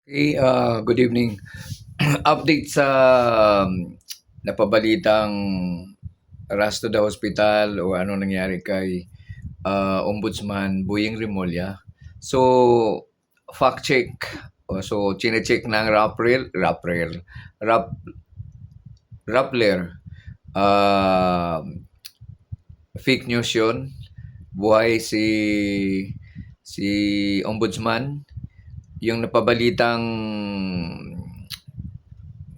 Good evening. Update sa napabalitang rush to the hospital o ano nangyari kay Ombudsman Boyeng Remulla. So, fact check. So, chine-check ng Rappler. Uh, Fake news yun. Buhay si Ombudsman. Yung napabalitang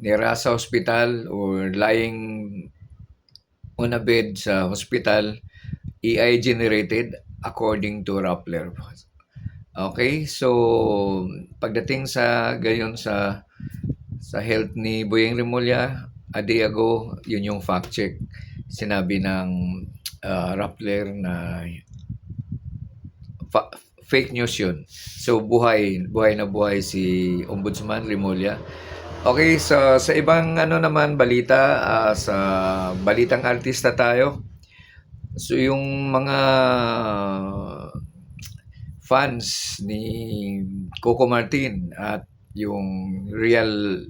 nira sa hospital or lying on a bed sa hospital, AI generated according to Rappler. Okay, so pagdating sa gayon sa health ni Boyeng Remulla, a day ago, yun yung fact check. Sinabi ng Rappler na fa- fake news yun. So buhay na buhay si Ombudsman Remulla. Okay, sa ibang ano naman balita, sa balitang artista tayo. So yung mga fans ni Coco Martin at yung real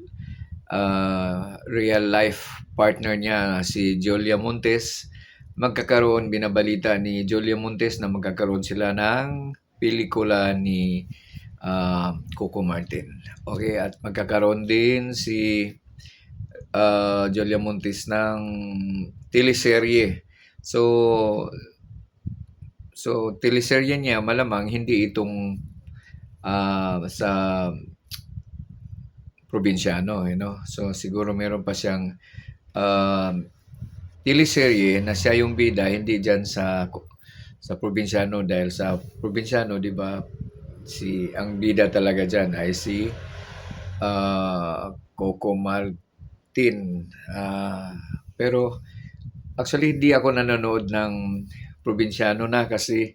life partner niya si Julia Montes, binabalita ni Julia Montes na magkakaroon sila ng pelikula ni Coco Martin. Okay, at magkakaroon din si Julia Montes ng teleserye. So teleserye niya malamang hindi itong sa probinsyano, So siguro meron pa siyang uh, teleserye na siya yung bida, hindi diyan sa probinsyano, dahil sa probinsyano, 'di ba, ang bida talaga diyan ay si Coco Martin. Pero actually hindi ako nanonood ng probinsyano na kasi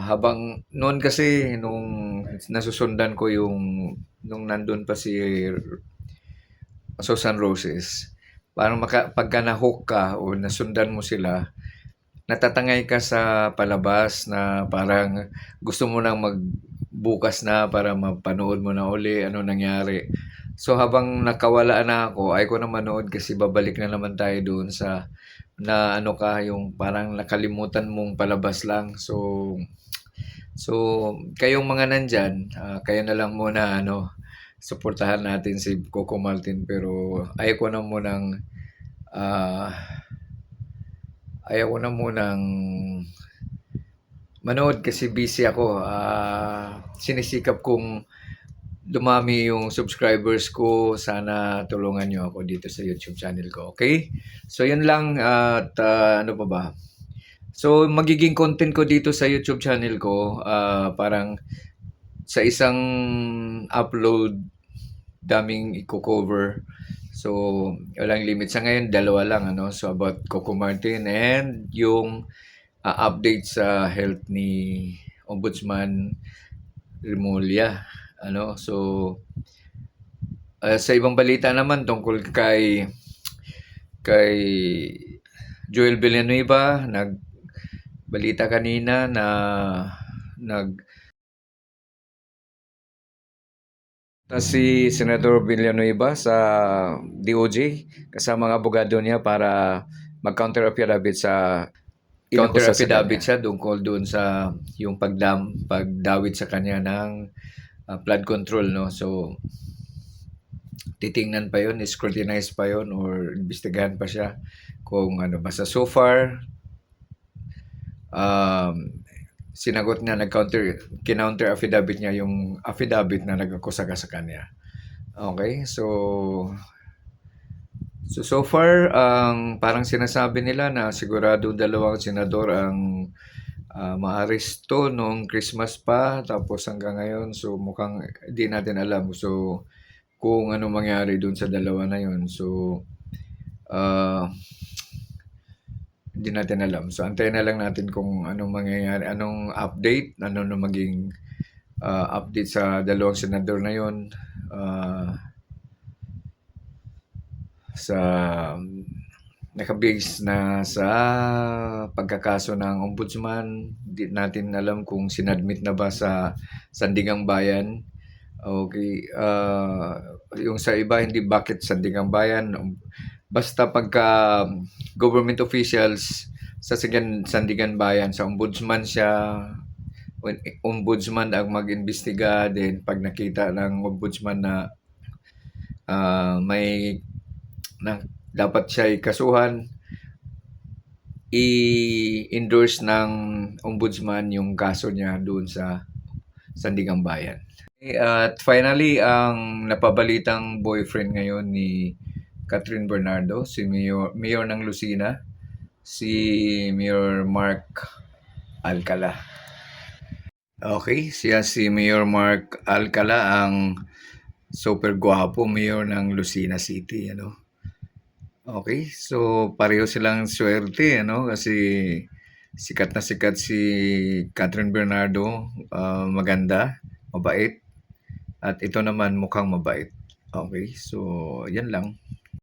habang noon kasi nung nasusundan ko nung nandun pa si Susan Roses, parang pagka na-hook ka o nasundan mo sila, natatangay ka sa palabas na parang gusto mo nang magbukas na para mapanood mo na uli ano nangyari. So habang nakawala na ako, ay ko na manood kasi babalik na naman tayo doon sa na ano ka, yung parang nakalimutan mong palabas lang. So kayong mga nandyan, kayo na lang muna suportahan natin si Coco Martin, pero ah, ayaw ko na munang manood kasi busy ako. Sinisikap kong dumami yung subscribers ko. Sana tulungan nyo ako dito sa YouTube channel ko. Okay? So, yun lang. At ano pa ba? So, magiging content ko dito sa YouTube channel ko, parang sa isang upload, daming i-cover. So, walang limit. Sa ngayon, dalawa lang. So, about Coco Martin and yung update sa health ni Ombudsman Remulla. So, sa ibang balita naman tungkol kay Joel Villanueva, nagbalita kanina na nag si Senador Villanueva sa DOJ kasama ang abogado niya para mag-counter affidavit Inakusa sa kanya. siya tungkol doon sa yung pagdawit sa kanya ng flood control, no. So titingnan pa yon, scrutinize pa yon, or imbestigahan pa siya kung ano. Basta so far sinagot niya, kinounter affidavit niya yung affidavit na nag-akusa ka sa kanya. Okay, so far, parang sinasabi nila na sigurado dalawang senador ang maaresto noong Christmas pa, tapos hanggang ngayon, so mukhang di natin alam. So, kung ano mangyari dun sa dalawa na yun. So, hindi natin alam. So, antayin na lang natin kung anong mangyayari, anong update, ano na maging update sa dalawang senador na yun. Sa nakabase na sa pagkakaso ng ombudsman, di natin alam kung sinadmit na ba sa Sandigang Bayan Okay, yung sa iba hindi bakit Sandigang Bayan, basta pagka government officials sa Sandigan Bayan, sa ombudsman siya, when ombudsman ang mag-imbestiga, then pag nakita ng ombudsman na may na dapat siya kasuhan, i-endorse ng ombudsman yung kaso niya doon sa Sandigang Bayan. At finally, ang napabalitang boyfriend ngayon ni Catherine Bernardo, si Mayor ng Lucena, si Mayor Mark Alcala. Okay, siya si Mayor Mark Alcala, ang super gwapo mayor ng Lucena City, ano. Okay, so pareho silang swerte, ano, kasi sikat na sikat si Catherine Bernardo, maganda, mabait, at ito naman mukhang mabait. Okay, so yan lang.